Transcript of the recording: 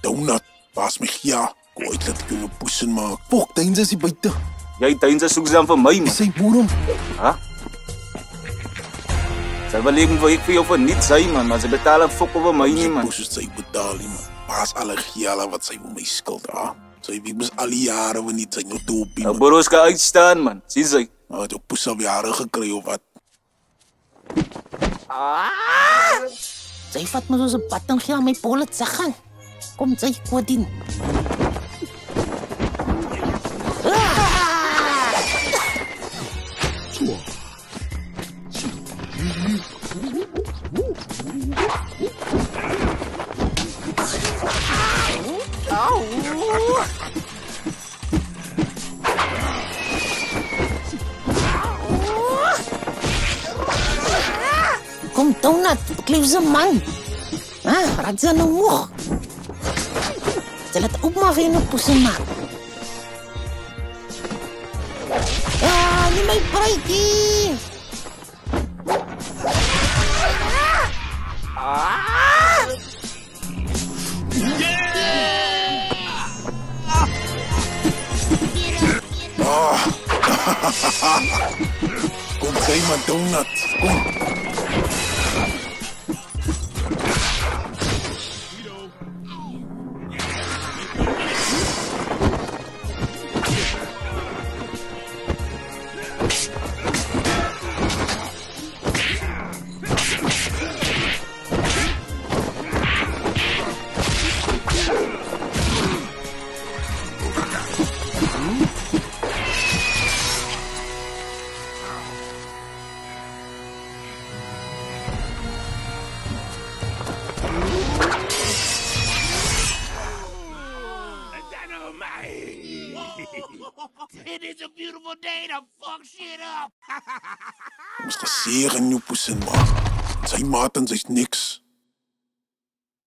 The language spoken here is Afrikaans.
donut. Pas my gea. Gooi dit dat ek jou poesin maak. Fok, Deinze is hier buite. Jy Deinze soek ze dan vir my, man. Sy boer hom. Ha? Sy wil even vir ek vir jou vir niets sy, man. Maar sy betaal een fok over my nie, man. Hoe sy betaal nie, man. Pas alle gele wat sy vir my skuld, ha? Sy weet mos al die jare wanneer sy nou toepie, Nou man. boros kan uitstaan, man. Sien sy? Nou het jou poes al jare gekry of wat? Sy vat me soos 'n patting gee aan my polet se gaan. Kom sy kodin. Kom donut, kleef ze man. Raad ze nou moeg. Ze laat ook maar weer een poesin maak. Ja, niet mijn breitje. Kom sy maar donut. Kom. It is a beautiful day to fuck shit up. Ons gesê gaan jou poesin maak. Sy maat en sy's niks.